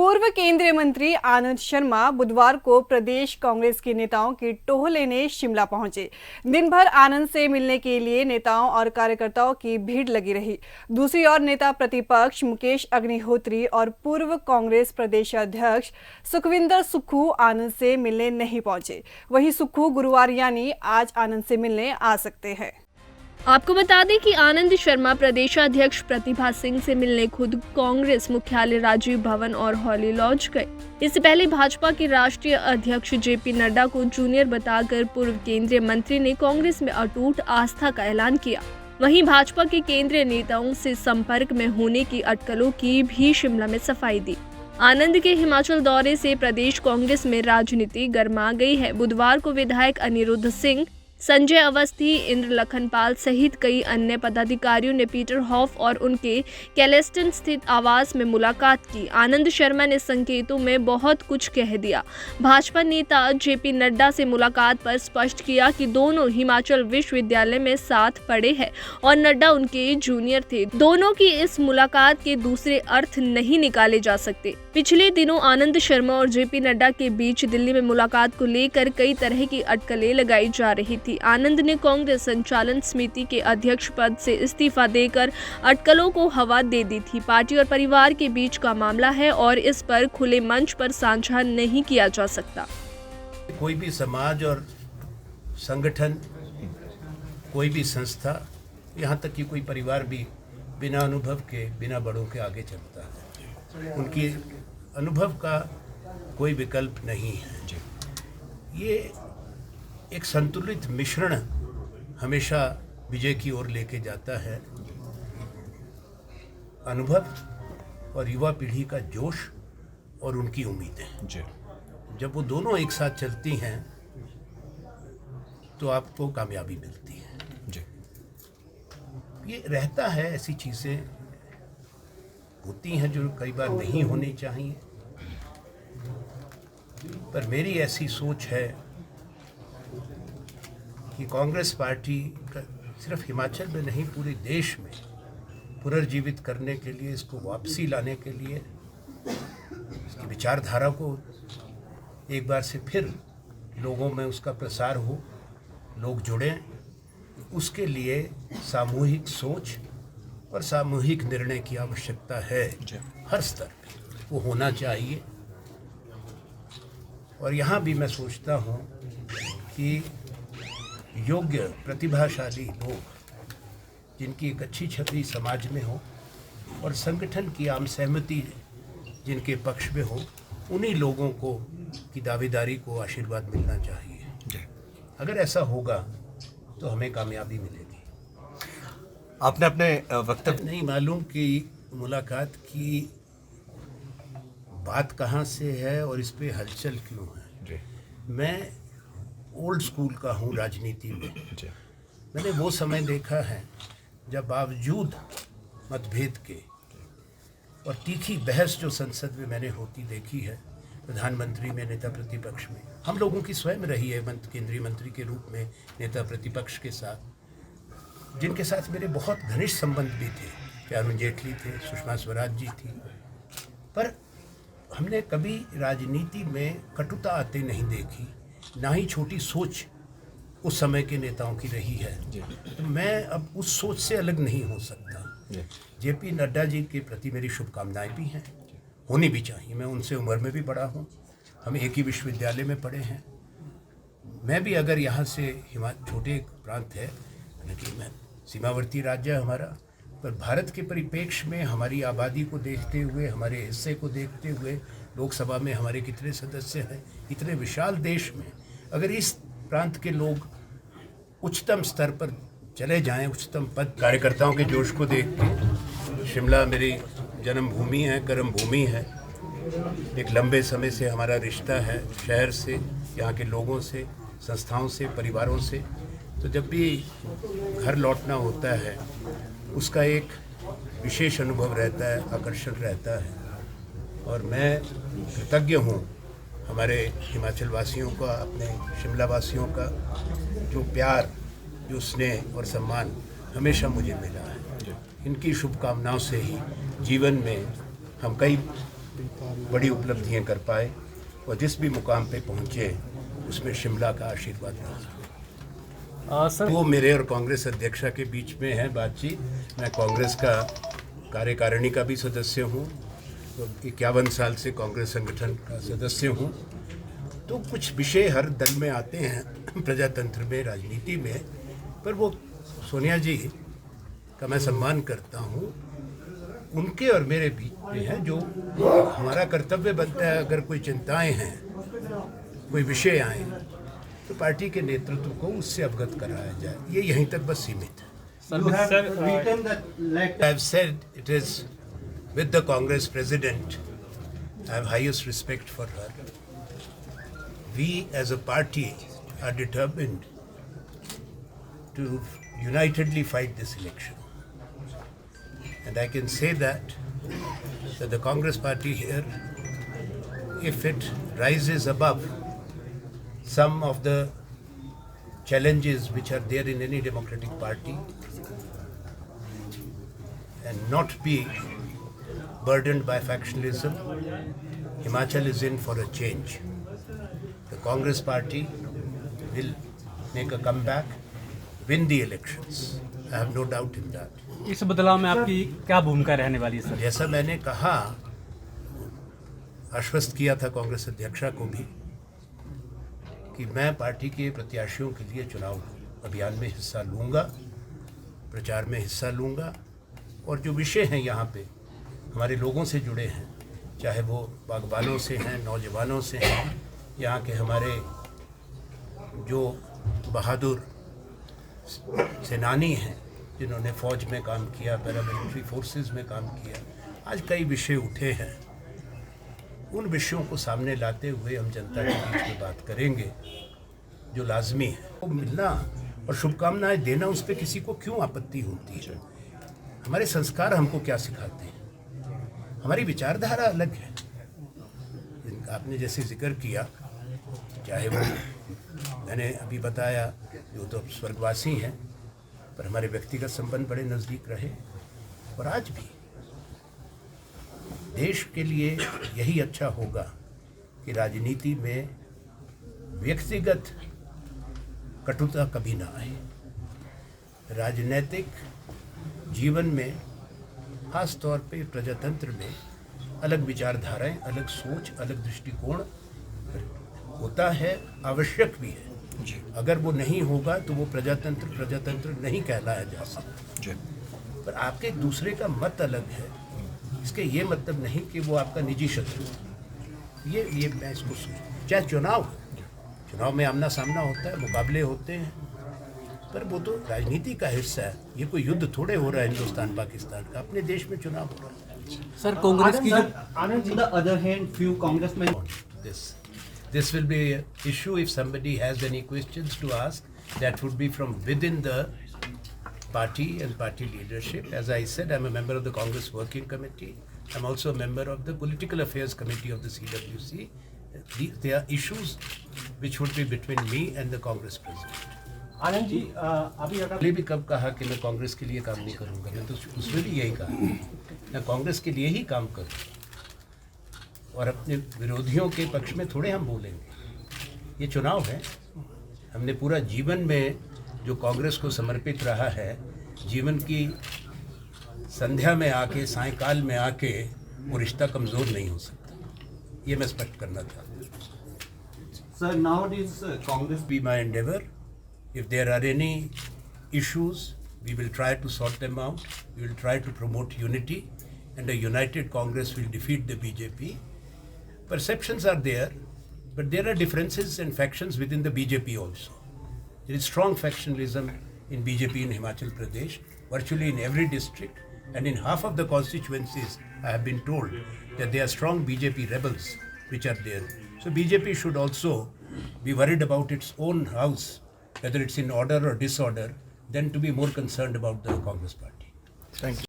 पूर्व केंद्रीय मंत्री आनंद शर्मा बुधवार को प्रदेश कांग्रेस के नेताओं की टोह लेने शिमला पहुंचे। दिन भर आनंद से मिलने के लिए नेताओं और कार्यकर्ताओं की भीड़ लगी रही। दूसरी ओर नेता प्रतिपक्ष मुकेश अग्निहोत्री और पूर्व कांग्रेस प्रदेश अध्यक्ष सुखविंदर सुक्खू आनंद से मिलने नहीं पहुंचे। वहीं सुक्खू गुरुवार यानी आज आनंद से मिलने आ सकते हैं। आपको बता दें कि आनंद शर्मा प्रदेशाध्यक्ष प्रतिभा सिंह से मिलने खुद कांग्रेस मुख्यालय राजीव भवन और हॉली लॉज गए। इससे पहले भाजपा के राष्ट्रीय अध्यक्ष जेपी नड्डा को जूनियर बताकर पूर्व केंद्रीय मंत्री ने कांग्रेस में अटूट आस्था का ऐलान किया। वहीं भाजपा के केंद्रीय नेताओं से संपर्क में होने की अटकलों की भी शिमला में सफाई दी। आनंद के हिमाचल दौरे से प्रदेश कांग्रेस में राजनीति गर्मा गई है। बुधवार को विधायक अनिरुद्ध सिंह, संजय अवस्थी, इंद्र लखनपाल सहित कई अन्य पदाधिकारियों ने पीटर हॉफ और उनके कैलेस्टन स्थित आवास में मुलाकात की। आनंद शर्मा ने संकेतों में बहुत कुछ कह दिया। भाजपा नेता जेपी नड्डा से मुलाकात पर स्पष्ट किया कि दोनों हिमाचल विश्वविद्यालय में साथ पढ़े हैं और नड्डा उनके जूनियर थे। दोनों की इस मुलाकात के दूसरे अर्थ नहीं निकाले जा सकते। पिछले दिनों आनंद शर्मा और जेपी नड्डा के बीच दिल्ली में मुलाकात को लेकर कई तरह की अटकलें लगाई जा रही थी। आनंद ने कांग्रेस संचालन समिति के अध्यक्ष पद से इस्तीफा देकर अटकलों को हवा दे दी थी। पार्टी और परिवार के बीच का मामला है और इस पर खुले मंच पर साझा नहीं किया जा सकता। कोई भी समाज और संगठन, कोई भी संस्था, यहाँ तक कि कोई परिवार भी बिना अनुभव के, बिना बड़ों के आगे चलता है। उनकी अनुभव का कोई विकल्प नहीं है। ये एक संतुलित मिश्रण हमेशा विजय की ओर लेके जाता है। अनुभव और युवा पीढ़ी का जोश और उनकी उम्मीदें, जब वो दोनों एक साथ चलती हैं तो आपको कामयाबी मिलती है। ये रहता है, ऐसी चीज़ें होती हैं जो कई बार नहीं होनी चाहिए, पर मेरी ऐसी सोच है कि कांग्रेस पार्टी का सिर्फ हिमाचल में नहीं, पूरे देश में पुनर्जीवित करने के लिए, इसको वापसी लाने के लिए, इसकी विचारधारा को एक बार से फिर लोगों में उसका प्रसार हो, लोग जुड़ें, उसके लिए सामूहिक सोच और सामूहिक निर्णय की आवश्यकता है। हर स्तर पे वो होना चाहिए। और यहाँ भी मैं सोचता हूँ कि योग्य प्रतिभाशाली लोग जिनकी एक अच्छी छवि समाज में हो और संगठन की आम सहमति जिनके पक्ष में हो, उन्हीं लोगों को की दावेदारी को आशीर्वाद मिलना चाहिए। अगर ऐसा होगा तो हमें कामयाबी मिलेगी। आपने अपने वक्तव्य नहीं मालूम कि मुलाकात की बात कहाँ से है और इस पे हलचल क्यों है। मैं ओल्ड स्कूल का हूँ राजनीति में। मैंने वो समय देखा है जब बावजूद मतभेद के और तीखी बहस जो संसद में मैंने होती देखी है, प्रधानमंत्री में, नेता प्रतिपक्ष में, हम लोगों की स्वयं रही है केंद्रीय मंत्री के रूप में नेता प्रतिपक्ष के साथ, जिनके साथ मेरे बहुत घनिष्ठ संबंध भी थे। अरुण जेटली थे, सुषमा स्वराज जी थी, पर हमने कभी राजनीति में कटुता आते नहीं देखी, ना ही छोटी सोच उस समय के नेताओं की रही है। तो मैं अब उस सोच से अलग नहीं हो सकता। जेपी नड्डा जी के प्रति मेरी शुभकामनाएं भी हैं, होनी भी चाहिए। मैं उनसे उम्र में भी बड़ा हूँ, हम एक ही विश्वविद्यालय में पढ़े हैं। मैं भी अगर यहाँ से छोटे प्रांत है, लेकिन मैं सीमावर्ती राज्य है हमारा, पर भारत के परिप्रेक्ष्य में हमारी आबादी को देखते हुए, हमारे हिस्से को देखते हुए, लोकसभा में हमारे कितने सदस्य हैं, इतने विशाल देश में अगर इस प्रांत के लोग उच्चतम स्तर पर चले जाएं, उच्चतम पद, कार्यकर्ताओं के जोश को देख के, शिमला मेरी जन्मभूमि है, कर्म भूमि है, एक लंबे समय से हमारा रिश्ता है शहर से, यहाँ के लोगों से, संस्थाओं से, परिवारों से। तो जब भी घर लौटना होता है उसका एक विशेष अनुभव रहता है, आकर्षण रहता है। और मैं कृतज्ञ हूँ हमारे हिमाचल वासियों का, अपने शिमला वासियों का, जो प्यार, जो स्नेह और सम्मान हमेशा मुझे मिला है। इनकी शुभकामनाओं से ही जीवन में हम कई बड़ी उपलब्धियां कर पाए और जिस भी मुकाम पे पहुंचे उसमें शिमला का आशीर्वाद रहा। सर तो मेरे और कांग्रेस अध्यक्षा के बीच में है बातचीत। मैं कांग्रेस का कार्यकारिणी का भी सदस्य हूँ, तो 51 साल से कांग्रेस संगठन का सदस्य हूँ। तो कुछ विषय हर दल में आते हैं प्रजातंत्र में, राजनीति में, पर वो सोनिया जी का मैं सम्मान करता हूँ। उनके और मेरे बीच में है जो हमारा कर्तव्य बनता है, अगर कोई चिंताएं हैं, कोई विषय आए तो पार्टी के नेतृत्व को उससे अवगत कराया जाए। ये यहीं तक बस सीमित है। I have said it is with the Congress president. I have highest respect for her. We as a party are determined to unitedly fight this election. And I can say that the Congress party here, if it rises above some of the challenges which are there in any democratic party and not be burdened by factionalism, Himachal is in for a change. The Congress party will make a comeback, win the elections. I have no doubt in that. इस बदलाव में आपकी क्या भूमिका रहने वाली है sir? जैसा मैंने कहा, आश्वस्त किया था कांग्रेस अध्यक्षा को भी कि मैं पार्टी के प्रत्याशियों के लिए चुनाव अभियान में हिस्सा लूँगा, प्रचार में हिस्सा लूँगा, और जो विषय हैं यहाँ पे हमारे लोगों से जुड़े हैं, चाहे वो बागबानों से हैं, नौजवानों से हैं, यहाँ के हमारे जो बहादुर सेनानी हैं जिन्होंने फ़ौज में काम किया, पैरामिलिट्री फोर्सेस में काम किया, आज कई विषय उठे हैं। उन विषयों को सामने लाते हुए हम जनता के बीच में बात करेंगे जो लाजमी है। वो मिलना और शुभकामनाएं देना, उस पर किसी को क्यों आपत्ति होती है? हमारे संस्कार हमको क्या सिखाते हैं? हमारी विचारधारा अलग है। आपने जैसे जिक्र किया, चाहे वो मैंने अभी बताया जो तो स्वर्गवासी हैं, पर हमारे व्यक्तिगत संबंध बड़े नज़दीक रहे, और आज भी देश के लिए यही अच्छा होगा कि राजनीति में व्यक्तिगत कटुता कभी ना आए। राजनीतिक जीवन में, खास तौर पे प्रजातंत्र में, अलग विचारधाराएं, अलग सोच, अलग दृष्टिकोण होता है, आवश्यक भी है। अगर वो नहीं होगा तो वो प्रजातंत्र नहीं कहलाया जा सकता। पर आपके एक दूसरे का मत अलग है, इसके ये मतलब नहीं कि वो आपका निजी शत्रु है। ये मैं इसको चाहे चुनाव में आमना सामना होता है, मुकाबले होते हैं, पर वो तो राजनीति का हिस्सा है। ये कोई युद्ध थोड़े हो रहा है हिंदुस्तान पाकिस्तान का, अपने देश में चुनाव हो रहा है। सर कांग्रेस की जो Anand, on the other hand, few congressmen. This will be an issue. If somebody has any questions to ask, that would be from within the party and party leadership. As I said, I'm a member of the Congress Working Committee. I'm also a member of the Political Affairs Committee of the CWC. There are issues which would be between me and the Congress President. Anand ji, अभी अगर पहले भी कब कहा कि मैं कांग्रेस के लिए काम नहीं करूंगा? मैं तो उसमें भी यही कहा, मैं कांग्रेस के लिए ही काम करूँ, और अपने विरोधियों के पक्ष में थोड़े हम बोलेंगे। ये चुनाव है। हमने पूरा जीवन में जो कांग्रेस को समर्पित रहा है, जीवन की संध्या में आके, सायंकाल में आके वो रिश्ता कमज़ोर नहीं हो सकता। ये मैं स्पष्ट करना चाहता हूँ। sir, nowadays Congress Be my endeavor. If there are any issues, we will try to sort them out. We will try to promote unity, and a united Congress will defeat the BJP. Perceptions are there, but there are differences and factions within the BJP also. There is strong factionalism in BJP in Himachal Pradesh, virtually in every district, and in half of the constituencies, I have been told that there are strong BJP rebels which are there. So BJP should also be worried about its own house, whether it's in order or disorder, than to be more concerned about the Congress party. Thank you.